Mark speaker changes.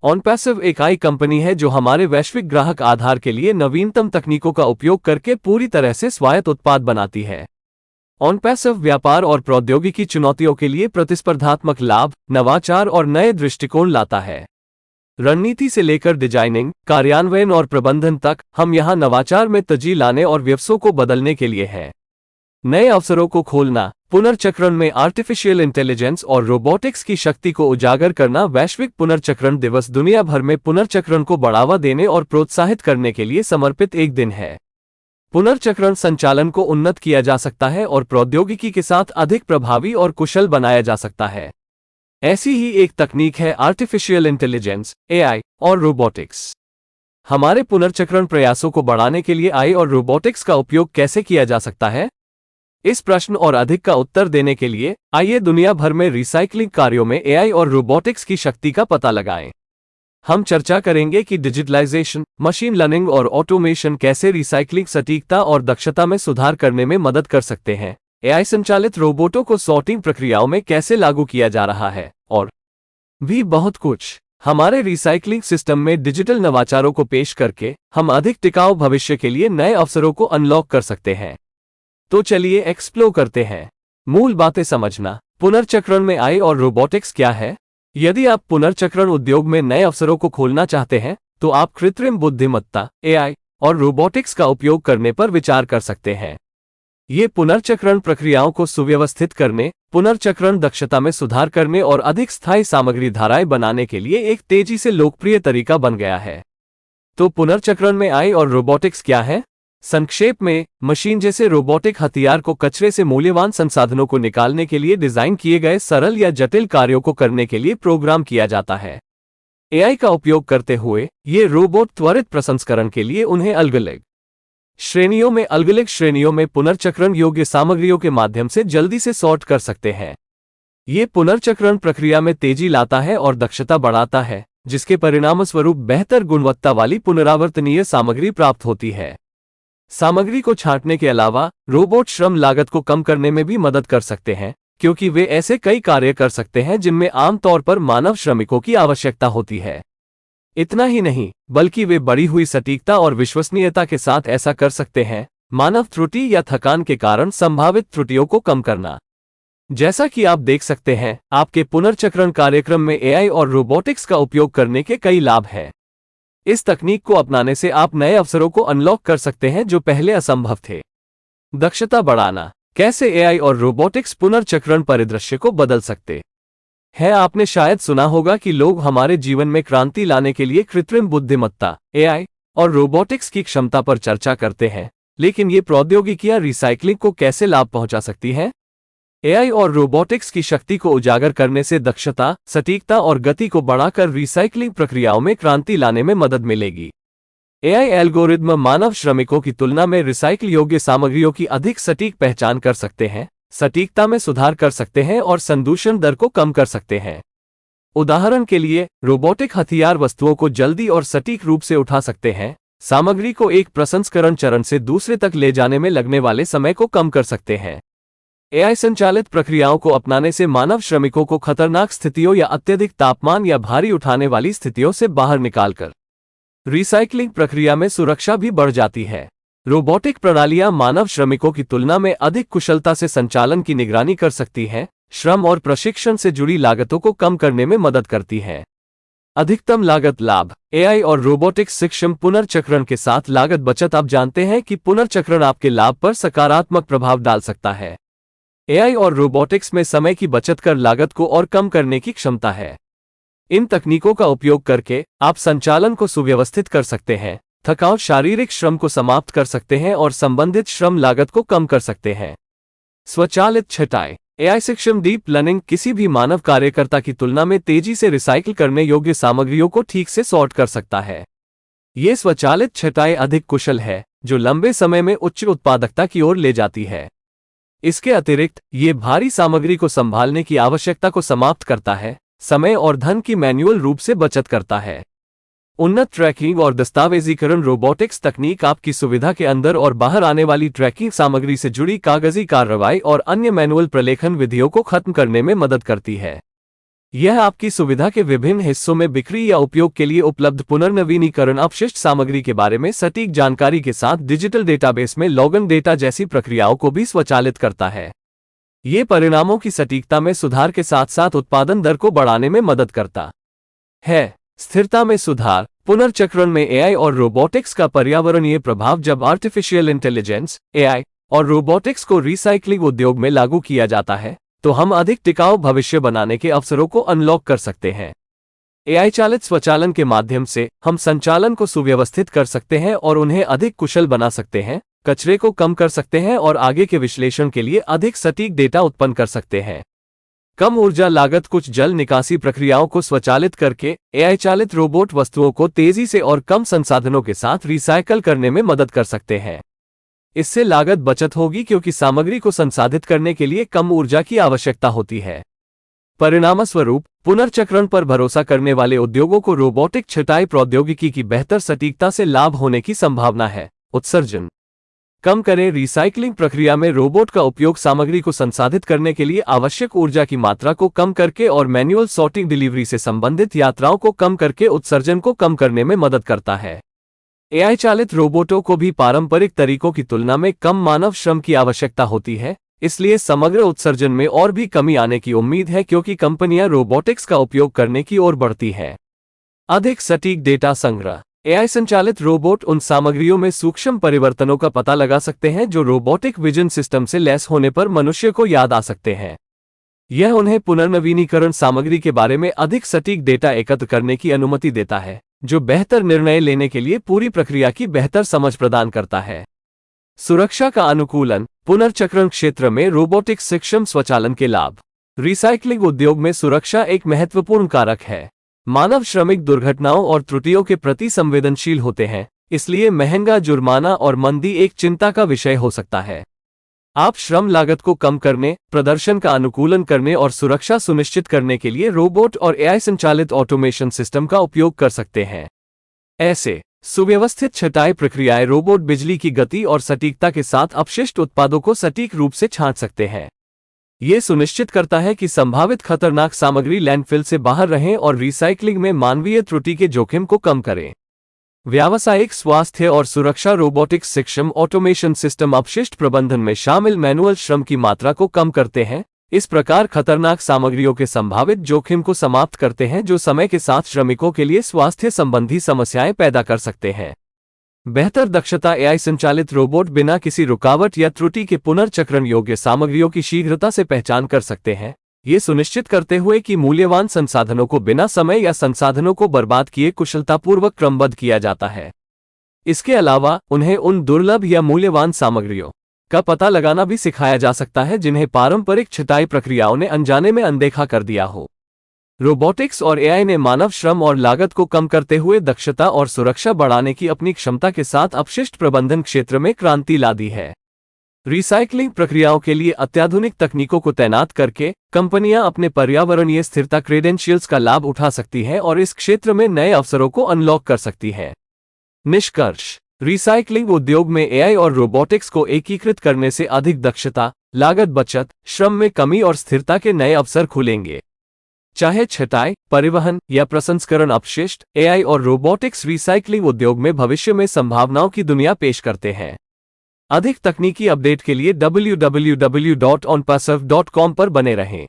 Speaker 1: OnPassive एक आई company है जो हमारे वैश्विक ग्राहक आधार के लिए नवीनतम तकनीकों का उपयोग करके पूरी तरह से स्वायत्त उत्पाद बनाती है। ऑनपैसिव व्यापार और प्रौद्योगिकी चुनौतियों के लिए प्रतिस्पर्धात्मक लाभ, नवाचार और नए दृष्टिकोण लाता है। रणनीति से लेकर डिजाइनिंग, कार्यान्वयन और प्रबंधन तक, हम यहां नवाचार में तेजी लाने और व्यवसायों को बदलने के लिए हैं। नए अवसरों को खोलना, पुनर्चक्रण में आर्टिफिशियल इंटेलिजेंस और रोबोटिक्स की शक्ति को उजागर करना। वैश्विक पुनर्चक्रण दिवस दुनिया भर में पुनर्चक्रण को बढ़ावा देने और प्रोत्साहित करने के लिए समर्पित एक दिन है। पुनर्चक्रण संचालन को उन्नत किया जा सकता है और प्रौद्योगिकी के साथ अधिक प्रभावी और कुशल बनाया जा सकता है। ऐसी ही एक तकनीक है आर्टिफिशियल इंटेलिजेंस, एआई और रोबोटिक्स। हमारे पुनर्चक्रण प्रयासों को बढ़ाने के लिए एआई और रोबोटिक्स का उपयोग कैसे किया जा सकता है? इस प्रश्न और अधिक का उत्तर देने के लिए आइए दुनिया भर में रिसाइक्लिंग कार्यों में एआई और रोबोटिक्स की शक्ति का पता लगाएं। हम चर्चा करेंगे कि डिजिटलाइजेशन, मशीन लर्निंग और ऑटोमेशन कैसे रिसाइक्लिंग सटीकता और दक्षता में सुधार करने में मदद कर सकते हैं। एआई संचालित रोबोटों को सॉर्टिंग प्रक्रियाओं में कैसे लागू किया जा रहा है, और भी बहुत कुछ। हमारे रिसाइक्लिंग सिस्टम में डिजिटल नवाचारों को पेश करके हम अधिक टिकाऊ भविष्य के लिए नए अवसरों को अनलॉक कर सकते हैं। तो चलिए एक्सप्लोर करते हैं। मूल बातें समझना। पुनर्चक्रण में एआई और रोबोटिक्स क्या है? यदि आप पुनर्चक्रण उद्योग में नए अवसरों को खोलना चाहते हैं तो आप कृत्रिम बुद्धिमत्ता, एआई और रोबोटिक्स का उपयोग करने पर विचार कर सकते हैं। ये पुनर्चक्रण प्रक्रियाओं को सुव्यवस्थित करने, पुनर्चक्रण दक्षता में सुधार करने और अधिक स्थायी सामग्री धाराएं बनाने के लिए एक तेजी से लोकप्रिय तरीका बन गया है। तो पुनर्चक्रण में एआई और रोबोटिक्स क्या है? संक्षेप में, मशीन जैसे रोबोटिक हथियार को कचरे से मूल्यवान संसाधनों को निकालने के लिए डिजाइन किए गए सरल या जटिल कार्यों को करने के लिए प्रोग्राम किया जाता है। एआई का उपयोग करते हुए ये रोबोट त्वरित प्रसंस्करण के लिए उन्हें अलग अलग श्रेणियों में पुनर्चक्रण योग्य सामग्रियों के माध्यम से जल्दी से सॉर्ट कर सकते हैं। ये पुनर्चक्रण प्रक्रिया में तेजी लाता है और दक्षता बढ़ाता है, जिसके परिणामस्वरूप बेहतर गुणवत्ता वाली पुनरावर्तनीय सामग्री प्राप्त होती है। सामग्री को छांटने के अलावा रोबोट श्रम लागत को कम करने में भी मदद कर सकते हैं, क्योंकि वे ऐसे कई कार्य कर सकते हैं जिनमें आमतौर पर मानव श्रमिकों की आवश्यकता होती है। इतना ही नहीं, बल्कि वे बढ़ी हुई सटीकता और विश्वसनीयता के साथ ऐसा कर सकते हैं, मानव त्रुटि या थकान के कारण संभावित त्रुटियों को कम करना। जैसा कि आप देख सकते हैं, आपके पुनर्चक्रण कार्यक्रम में एआई और रोबोटिक्स का उपयोग करने के कई लाभ हैं। इस तकनीक को अपनाने से आप नए अवसरों को अनलॉक कर सकते हैं जो पहले असंभव थे। दक्षता बढ़ाना। कैसे एआई और रोबोटिक्स पुनर्चक्रण परिदृश्य को बदल सकते हैं? आपने शायद सुना होगा कि लोग हमारे जीवन में क्रांति लाने के लिए कृत्रिम बुद्धिमत्ता, एआई और रोबोटिक्स की क्षमता पर चर्चा करते हैं, लेकिन ये प्रौद्योगिकियां रिसाइक्लिंग को कैसे लाभ पहुंचा सकती हैं? एआई और रोबोटिक्स की शक्ति को उजागर करने से दक्षता, सटीकता और गति को बढ़ाकर रिसाइक्लिंग प्रक्रियाओं में क्रांति लाने में मदद मिलेगी। एआई एल्गोरिदम मानव श्रमिकों की तुलना में रिसाइकिल योग्य सामग्रियों की अधिक सटीक पहचान कर सकते हैं, सटीकता में सुधार कर सकते हैं और संदूषण दर को कम कर सकते हैं। उदाहरण के लिए, रोबोटिक हथियार वस्तुओं को जल्दी और सटीक रूप से उठा सकते हैं, सामग्री को एक प्रसंस्करण चरण से दूसरे तक ले जाने में लगने वाले समय को कम कर सकते हैं। एआई संचालित प्रक्रियाओं को अपनाने से मानव श्रमिकों को खतरनाक स्थितियों या अत्यधिक तापमान या भारी उठाने वाली स्थितियों से बाहर निकालकर रिसाइक्लिंग प्रक्रिया में सुरक्षा भी बढ़ जाती है। रोबोटिक प्रणालियां मानव श्रमिकों की तुलना में अधिक कुशलता से संचालन की निगरानी कर सकती हैं, श्रम और प्रशिक्षण से जुड़ी लागतों को कम करने में मदद करती हैं। अधिकतम लागत लाभ। एआई और रोबोटिक्स सक्षम पुनर्चक्रण के साथ लागत बचत। आप जानते हैं कि पुनर्चक्रण आपके लाभ पर सकारात्मक प्रभाव डाल सकता है। एआई और रोबोटिक्स में समय की बचत कर लागत को और कम करने की क्षमता है। इन तकनीकों का उपयोग करके आप संचालन को सुव्यवस्थित कर सकते हैं, थकाऊ शारीरिक श्रम को समाप्त कर सकते हैं और संबंधित श्रम लागत को कम कर सकते हैं। स्वचालित छँटाई। एआई सक्षम डीप लर्निंग किसी भी मानव कार्यकर्ता की तुलना में तेजी से रिसाइकिल करने योग्य सामग्रियों को ठीक से सॉर्ट कर सकता है। ये स्वचालित छँटाई अधिक कुशल है, जो लंबे समय में उच्च उत्पादकता की ओर ले जाती है। इसके अतिरिक्त ये भारी सामग्री को संभालने की आवश्यकता को समाप्त करता है, समय और धन की मैन्युअल रूप से बचत करता है। उन्नत ट्रैकिंग और दस्तावेजीकरण। रोबोटिक्स तकनीक आपकी सुविधा के अंदर और बाहर आने वाली ट्रैकिंग सामग्री से जुड़ी कागजी कार्रवाई और अन्य मैनुअल प्रलेखन विधियों को खत्म करने में मदद करती है। यह आपकी सुविधा के विभिन्न हिस्सों में बिक्री या उपयोग के लिए उपलब्ध पुनर्नवीनीकरण अपशिष्ट सामग्री के बारे में सटीक जानकारी के साथ डिजिटल डेटाबेस में लॉगिन डेटा जैसी प्रक्रियाओं को भी स्वचालित करता है। ये परिणामों की सटीकता में सुधार के साथ साथ उत्पादन दर को बढ़ाने में मदद करता है। स्थिरता में सुधार। पुनर्चक्रण में एआई और रोबोटिक्स का पर्यावरणीय प्रभाव। जब आर्टिफिशियल इंटेलिजेंस एआई और रोबोटिक्स को रिसाइक्लिंग उद्योग में लागू किया जाता है तो हम अधिक टिकाऊ भविष्य बनाने के अवसरों को अनलॉक कर सकते हैं। एआई चालित स्वचालन के माध्यम से हम संचालन को सुव्यवस्थित कर सकते हैं और उन्हें अधिक कुशल बना सकते हैं, कचरे को कम कर सकते हैं और आगे के विश्लेषण के लिए अधिक सटीक डेटा उत्पन्न कर सकते हैं। कम ऊर्जा लागत। कुछ जल निकासी प्रक्रियाओं को स्वचालित करके एआई चालित रोबोट वस्तुओं को तेजी से और कम संसाधनों के साथ रिसाइकल करने में मदद कर सकते हैं। इससे लागत बचत होगी क्योंकि सामग्री को संसाधित करने के लिए कम ऊर्जा की आवश्यकता होती है। परिणामस्वरूप पुनर्चक्रण पर भरोसा करने वाले उद्योगों को रोबोटिक छंटाई प्रौद्योगिकी की बेहतर सटीकता से लाभ होने की संभावना है। उत्सर्जन कम करें। रिसाइक्लिंग प्रक्रिया में रोबोट का उपयोग सामग्री को संसाधित करने के लिए आवश्यक ऊर्जा की मात्रा को कम करके और मैन्युअल सॉर्टिंग डिलीवरी से संबंधित यात्राओं को कम करके उत्सर्जन को कम करने में मदद करता है। एआई चालित रोबोटों को भी पारंपरिक तरीकों की तुलना में कम मानव श्रम की आवश्यकता होती है, इसलिए समग्र उत्सर्जन में और भी कमी आने की उम्मीद है क्योंकि कंपनियां रोबोटिक्स का उपयोग करने की ओर बढ़ती हैं। अधिक सटीक डेटा संग्रह। एआई संचालित रोबोट उन सामग्रियों में सूक्ष्म परिवर्तनों का पता लगा सकते हैं जो रोबोटिक विजन सिस्टम से लैस होने पर मनुष्य को याद आ सकते हैं। यह उन्हें पुनर्नवीनीकरण सामग्री के बारे में अधिक सटीक डेटा एकत्र करने की अनुमति देता है, जो बेहतर निर्णय लेने के लिए पूरी प्रक्रिया की बेहतर समझ प्रदान करता है। सुरक्षा का अनुकूलन। पुनर्चक्रण क्षेत्र में रोबोटिक्स सक्षम स्वचालन के लाभ। रिसाइक्लिंग उद्योग में सुरक्षा एक महत्वपूर्ण कारक है। मानव श्रमिक दुर्घटनाओं और त्रुटियों के प्रति संवेदनशील होते हैं, इसलिए महंगा जुर्माना और मंदी एक चिंता का विषय हो सकता है। आप श्रम लागत को कम करने, प्रदर्शन का अनुकूलन करने और सुरक्षा सुनिश्चित करने के लिए रोबोट और एआई संचालित ऑटोमेशन सिस्टम का उपयोग कर सकते हैं। ऐसे सुव्यवस्थित छंटाई प्रक्रियाएं रोबोट बिजली की गति और सटीकता के साथ अपशिष्ट उत्पादों को सटीक रूप से छांट सकते हैं। ये सुनिश्चित करता है कि संभावित खतरनाक सामग्री लैंडफिल से बाहर रहें और रिसाइक्लिंग में मानवीय त्रुटि के जोखिम को कम करें। व्यावसायिक स्वास्थ्य और सुरक्षा। रोबोटिक्स सक्षम ऑटोमेशन सिस्टम अपशिष्ट प्रबंधन में शामिल मैनुअल श्रम की मात्रा को कम करते हैं, इस प्रकार खतरनाक सामग्रियों के संभावित जोखिम को समाप्त करते हैं जो समय के साथ श्रमिकों के लिए स्वास्थ्य संबंधी समस्याएं पैदा कर सकते हैं। बेहतर दक्षता। एआई संचालित रोबोट बिना किसी रुकावट या त्रुटि के पुनर्चक्रण योग्य सामग्रियों की शीघ्रता से पहचान कर सकते हैं, ये सुनिश्चित करते हुए कि मूल्यवान संसाधनों को बिना समय या संसाधनों को बर्बाद किए कुशलतापूर्वक क्रमबद्ध किया जाता है। इसके अलावा उन्हें उन दुर्लभ या मूल्यवान सामग्रियों का पता लगाना भी सिखाया जा सकता है जिन्हें पारंपरिक छंटाई प्रक्रियाओं ने अनजाने में अनदेखा कर दिया हो। रोबोटिक्स और एआई ने मानव श्रम और लागत को कम करते हुए दक्षता और सुरक्षा बढ़ाने की अपनी क्षमता के साथ अपशिष्ट प्रबंधन क्षेत्र में क्रांति ला दी है। रिसाइक्लिंग प्रक्रियाओं के लिए अत्याधुनिक तकनीकों को तैनात करके कंपनियां अपने पर्यावरणीय स्थिरता क्रेडेंशियल्स का लाभ उठा सकती हैं और इस क्षेत्र में नए अवसरों को अनलॉक कर सकती हैं। निष्कर्ष। रिसाइक्लिंग उद्योग में एआई और रोबोटिक्स को एकीकृत करने से अधिक दक्षता, लागत बचत, श्रम में कमी और स्थिरता के नए अवसर खुलेंगे। चाहे छंटाई, परिवहन या प्रसंस्करण अपशिष्ट, एआई और रोबोटिक्स रिसाइक्लिंग उद्योग में भविष्य में संभावनाओं की दुनिया पेश करते हैं। अधिक तकनीकी अपडेट के लिए www.onpassive.com पर बने रहें।